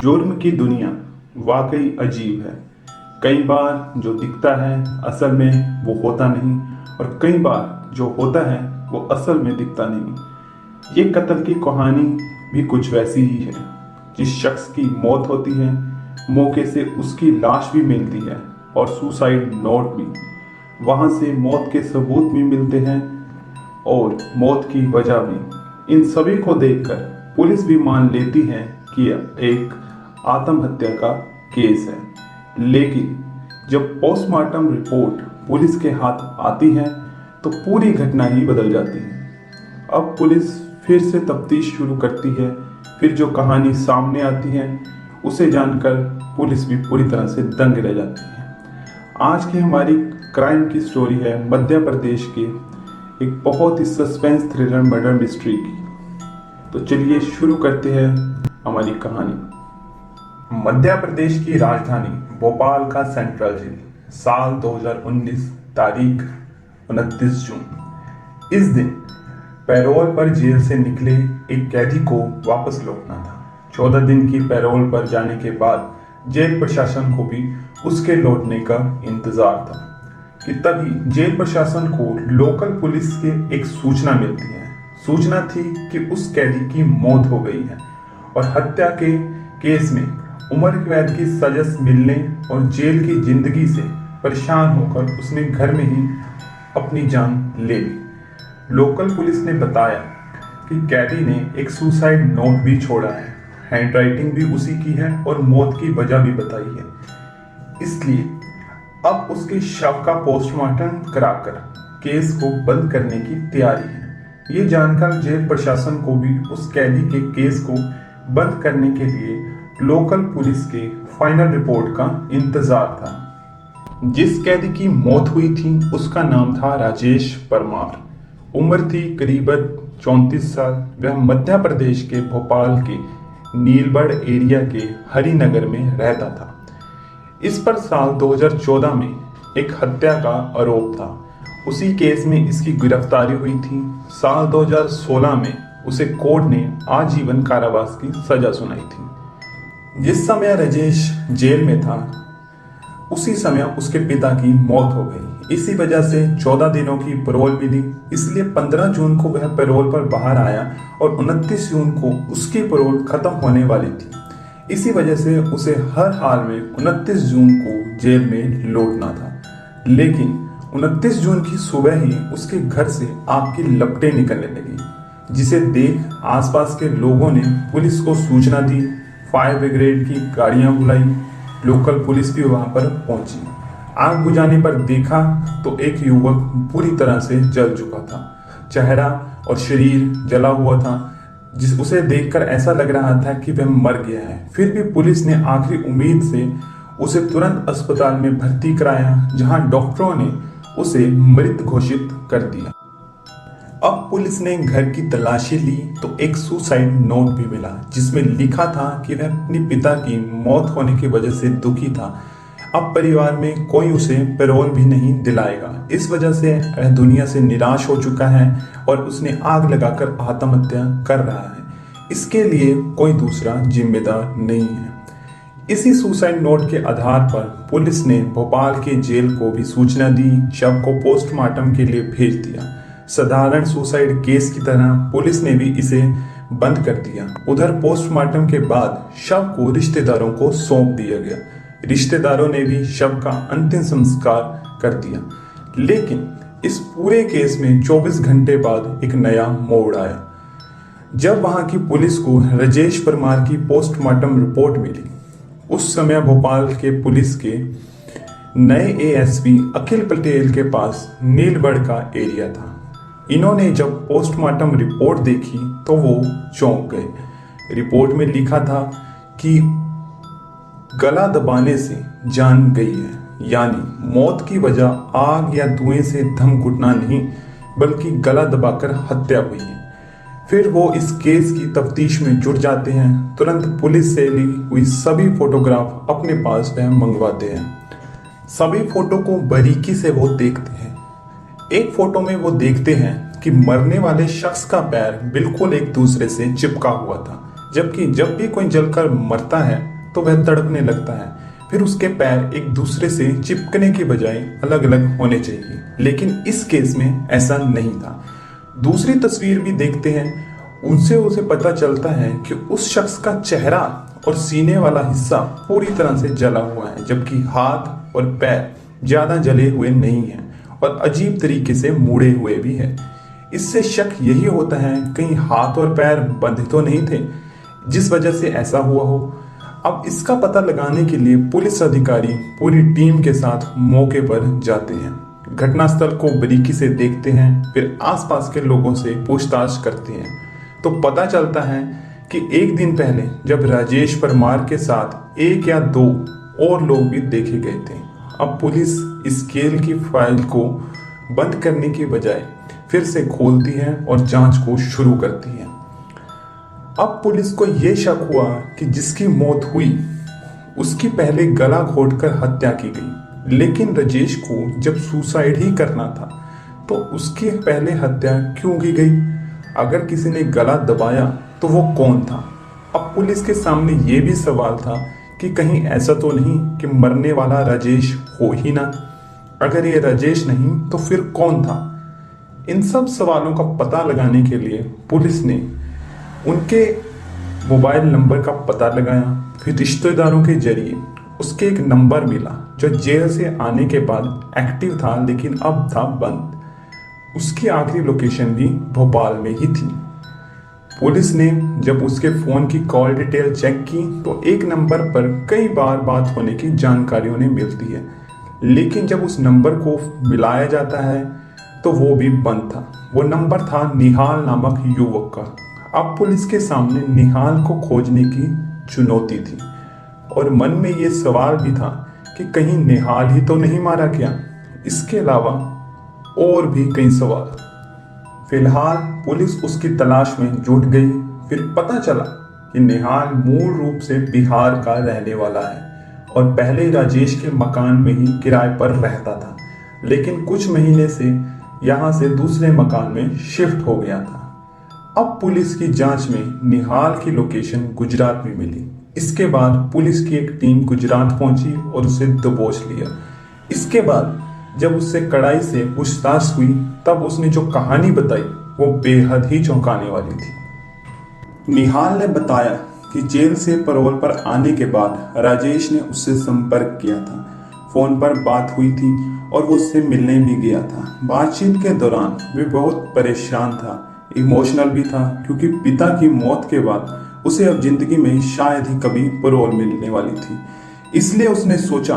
जुर्म की दुनिया वाकई अजीब है। कई बार जो दिखता है असल में वो होता नहीं, और कई बार जो होता है वो असल में दिखता नहीं। ये कत्ल की कहानी भी कुछ वैसी ही है। जिस शख्स की मौत होती है, मौके से उसकी लाश भी मिलती है और सुसाइड नोट भी। वहाँ से मौत के सबूत भी मिलते हैं और मौत की वजह भी। इन सभी को देखकर पुलिस भी मान लेती है कि एक आत्महत्या का केस है। लेकिन जब पोस्टमार्टम रिपोर्ट पुलिस के हाथ आती है तो पूरी घटना ही बदल जाती है। अब पुलिस फिर से तफ्तीश शुरू करती है। फिर जो कहानी सामने आती है उसे जानकर पुलिस भी पूरी तरह से दंग रह जाती है। आज की हमारी क्राइम की स्टोरी है मध्य प्रदेश के एक बहुत ही सस्पेंस थ्रिलर मर्डर मिस्ट्री की। तो चलिए शुरू करते हैं हमारी कहानी। मध्य प्रदेश की राजधानी भोपाल का सेंट्रल जेल, साल 2019, तारीख 29 जून। इस दिन पैरोल पर जेल से निकले एक कैदी को वापस लौटना था। 14 दिन की पैरोल पर जाने के बाद जेल प्रशासन को भी उसके लौटने का इंतजार था कि तभी जेल प्रशासन को लोकल पुलिस के एक सूचना मिलती है। सूचना थी कि उस कैदी की मौत हो गई है और हत्या के केस में उम्र कैद की सजा मिलने और जेल की जिंदगी से परेशान होकर उसने घर में ही अपनी जान ले ली। लोकल पुलिस ने बताया कि कैदी ने एक सुसाइड नोट भी छोड़ा है, हैंडराइटिंग भी उसी की है और मौत की वजह भी बताई है। इसलिए अब उसके शव का पोस्टमार्टम कराकर केस को बंद करने की तैयारी है। ये जानकर जेल प्रशासन को भी उस कैदी के केस को बंद करने के लिए लोकल पुलिस के फाइनल रिपोर्ट का इंतजार था। जिस कैदी की मौत हुई थी उसका नाम था राजेश परमार। उम्र थी करीबन 34 साल। वह मध्य प्रदेश के भोपाल के नीलबढ़ एरिया के हरिनगर में रहता था। इस पर साल 2014 में एक हत्या का आरोप था। उसी केस में इसकी गिरफ्तारी हुई थी। साल 2016 में उसे कोर्ट ने आजीवन कारावास की सजा सुनाई थी। जिस समय राजेश जेल में था उसी समय उसके पिता की मौत हो गई। इसी वजह से 14 दिनों की पैरोल मिली, इसलिए 15 जून को वह पैरोल पर बाहर आया और 29 जून को उसकी पैरोल खत्म होने वाली थी। इसी वजह से उसे हर हाल में 29 जून को जेल में लौटना था। लेकिन 29 जून की सुबह ही उसके घर से आग की लपटें निकलने लगी, जिसे देख आसपास के लोगों ने पुलिस को सूचना दी। फायर ब्रिगेड की गाड़ियां बुलाई, लोकल पुलिस भी वहां पर पहुंची। आग बुझाने पर देखा तो एक युवक पूरी तरह से जल चुका था। चेहरा और शरीर जला हुआ था, उसे देखकर ऐसा लग रहा था कि वह मर गया है। फिर भी पुलिस ने आखिरी उम्मीद से उसे तुरंत अस्पताल में भर्ती कराया, जहां डॉक्टरों ने उसे मृत घोषित कर दिया। अब पुलिस ने घर की तलाशी ली तो एक सुसाइड नोट भी मिला, जिसमें लिखा था कि वह अपने पिता की मौत होने की वजह से दुखी था। अब परिवार में कोई उसे पैरोल भी नहीं दिलाएगा। इस वजह से वह दुनिया से निराश हो चुका है और उसने आग लगाकर आत्महत्या कर रहा है। इसके लिए कोई दूसरा जिम्मेदार नहीं है। इसी सुसाइड नोट के आधार पर पुलिस ने भोपाल के जेल को भी सूचना दी, शव को पोस्टमार्टम के लिए भेज दिया। साधारण सुसाइड केस की तरह पुलिस ने भी इसे बंद कर दिया। उधर पोस्टमार्टम के बाद शव को रिश्तेदारों को सौंप दिया गया। रिश्तेदारों ने भी शव का अंतिम संस्कार कर दिया। लेकिन इस पूरे केस में 24 घंटे बाद एक नया मोड़ आया, जब वहां की पुलिस को राजेश परमार की पोस्टमार्टम रिपोर्ट मिली। उस समय भोपाल के पुलिस के नए एएसपी अखिल पटेल के पास नीलबढ़ का एरिया था। इन्होंने जब पोस्टमार्टम रिपोर्ट देखी तो वो चौंक गए। रिपोर्ट में लिखा था कि गला दबाने से जान गई है, यानी मौत की वजह आग या धुएं से दम घुटना नहीं बल्कि गला दबाकर हत्या हुई है। फिर वो इस केस की तफ्तीश में जुट जाते हैं। तुरंत पुलिस से ली हुई सभी फोटोग्राफ अपने पास वह मंगवाते हैं। सभी फोटो को बारीकी से वो देखते हैं। एक फोटो में वो देखते हैं कि मरने वाले शख्स का पैर बिल्कुल एक दूसरे से चिपका हुआ था, जबकि जब भी कोई जलकर मरता है तो वह तड़पने लगता है। फिर उसके पैर एक दूसरे से चिपकने के बजाय अलग अलग होने चाहिए, लेकिन इस केस में ऐसा नहीं था। दूसरी तस्वीर भी देखते हैं, उनसे उसे पता चलता है कि उस शख्स का चेहरा और सीने वाला हिस्सा पूरी तरह से जला हुआ है, जबकि हाथ और पैर ज्यादा जले हुए नहीं हैं और अजीब तरीके से मुड़े हुए भी है। इससे शक यही होता है कहीं हाथ और पैर बंधे तो नहीं थे, जिस वजह से ऐसा हुआ हो। अब इसका पता लगाने के लिए पुलिस अधिकारी पूरी टीम के साथ मौके पर जाते हैं, घटनास्थल को बारीकी से देखते हैं, फिर आसपास के लोगों से पूछताछ करते हैं। तो पता चलता है कि एक दिन पहले जब राजेश परमार के साथ एक या दो और लोग भी देखे गए थे। अब पुलिस इस केल की फाइल को बंद करने के बजाय फिर से खोलती है और जांच को शुरू करती है। अब पुलिस को यह शक हुआ कि जिसकी मौत हुई उसकी पहले गला घोटकर हत्या की गई, लेकिन राजेश को जब सुसाइड ही करना था तो उसकी पहले हत्या क्यों की गई? अगर किसी ने गला दबाया तो वो कौन था? अब पुलिस के सामने ये भी सवाल था कि कहीं ऐसा तो नहीं कि मरने वाला राजेश हो ही ना। अगर ये राजेश नहीं तो फिर कौन था? इन सब सवालों का पता लगाने के लिए पुलिस ने उनके मोबाइल नंबर का पता लगाया। फिर रिश्तेदारों के जरिए उसके एक नंबर मिला जो जेल से आने के बाद एक्टिव था, लेकिन अब था बंद। उसकी आखिरी लोकेशन भी भोपाल में ही थी। पुलिस ने जब उसके फोन की कॉल डिटेल चेक की तो एक नंबर पर कई बार बात होने की जानकारी उन्हें मिलती है, लेकिन जब उस नंबर को मिलाया जाता है तो वो भी बंद था। वो नंबर था निहाल नामक युवक का। अब पुलिस के सामने निहाल को खोजने की चुनौती थी और मन में ये सवाल भी था कि कहीं निहाल ही तो नहीं मारा गया। इसके अलावा और भी कई सवाल। फिलहाल पुलिस उसकी तलाश में जुट गई। फिर पता चला कि निहाल मूल रूप से बिहार का रहने वाला है और पहले राजेश के मकान में ही किराए पर रहता था, लेकिन कुछ महीने से यहाँ से दूसरे मकान में शिफ्ट हो गया था। अब पुलिस की जांच में निहाल की लोकेशन गुजरात में मिली। इसके बाद पुलिस की एक टीम गुजरात पहुंची और उसे दबोच लिया। इसके बाद जब उससे कड़ाई से पूछताछ हुई तब उसने जो कहानी बताई वो बेहद ही चौंकाने वाली थी। निहाल ने बताया कि जेल से पैरोल पर आने के बाद राजेश ने उससे संपर्क किया था, फोन पर बात हुई थी और वो उससे मिलने भी गया था। बातचीत के दौरान वे बहुत परेशान था, इमोशनल भी था, क्योंकि पिता की मौत के बाद उसे अब जिंदगी में शायद ही कभी पैरोल मिलने वाली थी। इसलिए उसने सोचा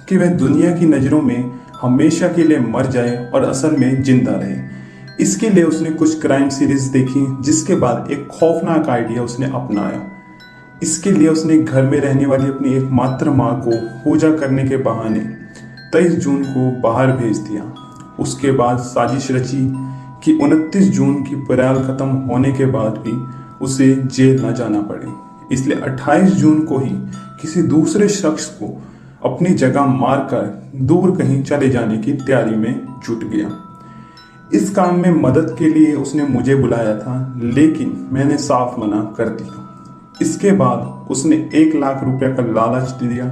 कि वह दुनिया की नज़रों में हमेशा के लिए मर जाए और असल में जिंदा रहे। इसके लिए उसने कुछ क्राइम सीरीज देखी, जिसके बाद एक खौफनाक आइडिया उसने अपनाया। इसके लिए उसने घर में रहने वाली अपनी एकमात्र माँ को पूजा करने के बहाने 23 जून को बाहर भेज दिया। उसके बाद साजिश रची कि 29 जून की पैरोल खत्म होने के बाद भी उसे जेल न जाना पड़े। इसलिए 28 जून को ही किसी दूसरे शख्स को अपनी जगह मारकर दूर कहीं चले जाने की तैयारी में जुट गया। इस काम में मदद के लिए उसने मुझे बुलाया था, लेकिन मैंने साफ मना कर दिया। इसके बाद उसने 1 लाख रुपए का लालच दिया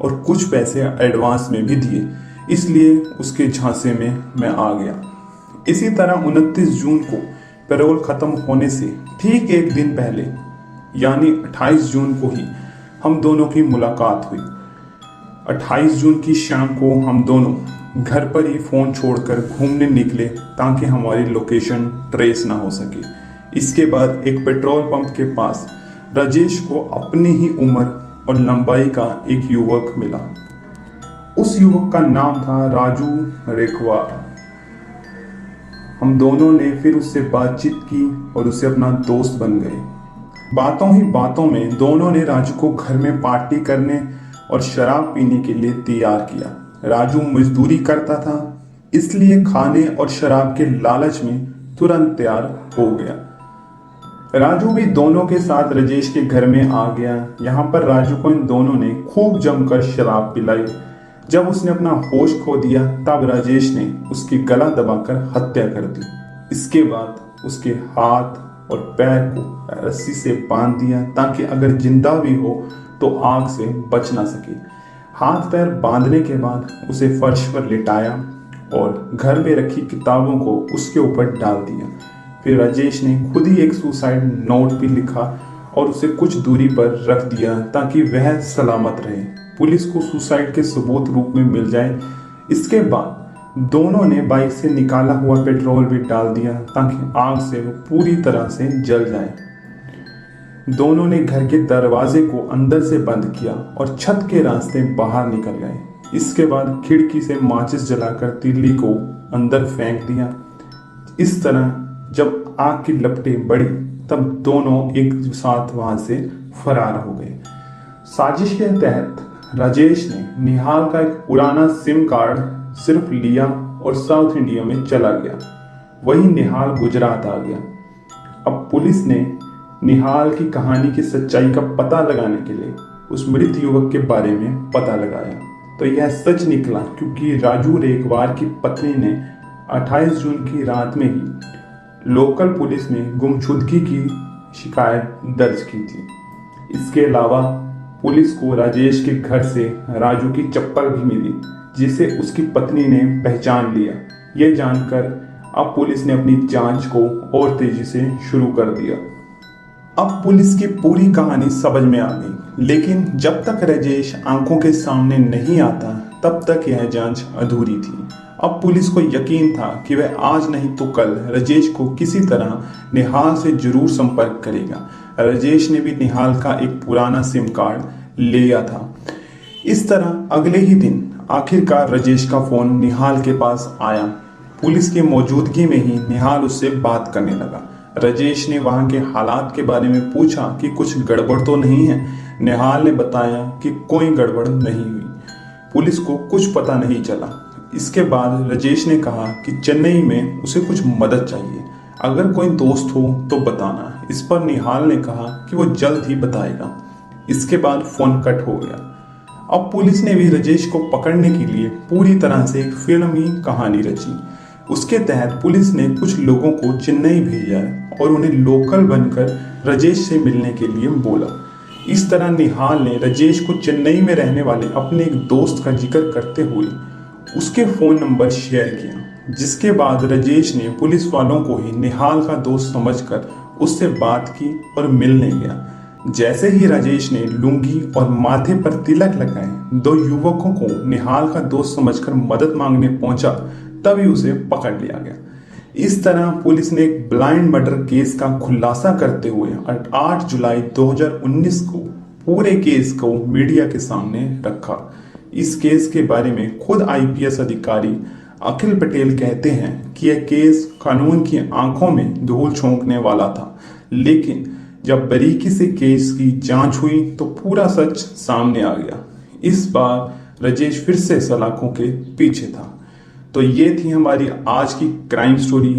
और कुछ पैसे एडवांस में भी दिए, इसलिए उसके झांसे में मैं आ गया। इसी तरह 29 जून को पैरोल खत्म होने से ठीक एक दिन पहले यानी 28 जून को ही हम दोनों की मुलाकात हुई। 28 जून की शाम को हम दोनों घर पर ही फोन छोड़कर घूमने निकले ताकि हमारी लोकेशन ट्रेस ना हो सके। इसके बाद एक पेट्रोल पंप के पास राजेश को अपनी ही उम्र और लंबाई का एक युवक मिला। उस युवक का नाम था राजू रेखवार। हम दोनों ने फिर उससे बातचीत की और उससे अपना दोस्त बन गए। बातों ही बातों में दोनों ने राजू को घर में पार्टी करने और शराब पीने के लिए तैयार किया। राजू मजदूरी करता था, इसलिए खाने और शराब के लालच में तुरंत तैयार हो गया। राजू भी दोनों के साथ राजेश के घर में आ गया। यहाँ पर राजू को इन दोनों ने खूब जमकर शराब पिलाई। जब उसने अपना होश खो दिया तब राजेश ने उसकी गला दबाकर हत्या कर दी। इसके बाद उसके हाथ और पैर को रस्सी से बांध दिया ताकि अगर जिंदा भी हो तो आग से बच ना सके। हाथ पैर बांधने के बाद उसे फर्श पर लिटाया और घर में रखी किताबों को उसके ऊपर डाल दिया। फिर राजेश ने खुद ही एक सुसाइड नोट भी लिखा और उसे कुछ दूरी पर रख दिया ताकि वह सलामत रहे, पुलिस को सुसाइड के सबूत रूप में मिल जाए। इसके बाद दोनों ने बाइक से निकाला हुआ पेट्रोल भी डाल दिया ताकि आग से वो पूरी तरह से जल जाए। दोनों ने घर के दरवाजे को अंदर से बंद किया और छत के रास्ते बाहर निकल गए। इसके बाद खिड़की से माचिस जलाकर तिल्ली को अंदर फेंक दिया। इस तरह जब आग की लपटें बढ़ी तब दोनों एक साथ वहां से फरार हो गए। साजिश के तहत राजेश ने निहाल का एक पुराना सिम कार्ड सिर्फ लिया और साउथ इंडिया में चला गया। वही निहाल गुजरात आ गया। अब पुलिस ने निहाल की कहानी की सच्चाई का पता लगाने के लिए उस मृत युवक के बारे में पता लगाया तो यह सच निकला, क्योंकि राजू रेखवार की पत्नी ने 28 जून की रात में ही लोकल पुलिस में गुमशुदगी की शिकायत दर्ज की थी। इसके अलावा पुलिस को राजेश के घर से राजू की चप्पल भी मिली जिसे उसकी पत्नी ने पहचान लिया। यह जानकर अब पुलिस ने अपनी जांच को और तेजी से शुरू कर दिया। अब पुलिस की पूरी कहानी समझ में आ गई, लेकिन जब तक राजेश आंखों के सामने नहीं आता तब तक यह जांच अधूरी थी। अब पुलिस को यकीन था कि वह आज नहीं तो कल राजेश को किसी तरह निहाल से जरूर संपर्क करेगा। राजेश ने भी निहाल का एक पुराना सिम कार्ड लिया था। इस तरह अगले ही दिन आखिरकार राजेश का फोन निहाल के पास आया। पुलिस की मौजूदगी में ही निहाल उससे बात करने लगा। राजेश ने वहां के हालात के बारे में पूछा कि कुछ गड़बड़ तो नहीं है। निहाल ने बताया कि कोई गड़बड़ नहीं हुई, पुलिस को कुछ पता नहीं चला। इसके बाद राजेश ने कहा कि चेन्नई में उसे कुछ मदद चाहिए, अगर कोई दोस्त हो तो बताना। इस पर निहाल ने कहा कि वो जल्द ही बताएगा। इसके बाद फोन कट हो गया। अब पुलिस ने भी राजेश को पकड़ने के लिए पूरी तरह से एक फिल्मी कहानी रची। उसके तहत पुलिस ने कुछ लोगों को चेन्नई भेजा और उन्हें लोकल बनकर राजेश से मिलने के लिए बोला। इस तरह निहाल ने राजेश को चेन्नई में रहने वाले अपने एक दोस्त का जिक्र करते हुए उसके फोन नंबर शेयर किया, जिसके बाद राजेश ने पुलिस वालों को ही निहाल का दोस्त समझकर उससे बात की और मिलने गया। जैसे ही राजेश ने लुंगी और माथे पर तिलक लगाए दो युवकों को निहाल का दोस्त समझकर मदद मांगने पहुंचा, तभी उसे पकड़ लिया गया। इस तरह पुलिस ने एक ब्लाइंड मर्डर केस का खुलासा करते हुए 8 जुलाई 2019 को पूरे केस को मीडिया के सामने रखा। इस केस के बारे में खुद आईपीएस अधिकारी अखिल पटेल कहते हैं कि यह केस कानून की आंखों में धूल झोंकने वाला था, लेकिन जब बारीकी से केस की जांच हुई तो पूरा सच सामने आ गया। इस बार राजेश फिर से सलाखों के पीछे था। तो ये थी हमारी आज की क्राइम स्टोरी।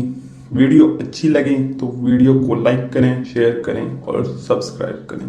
वीडियो अच्छी लगे तो वीडियो को लाइक करें, शेयर करें और सब्सक्राइब करें।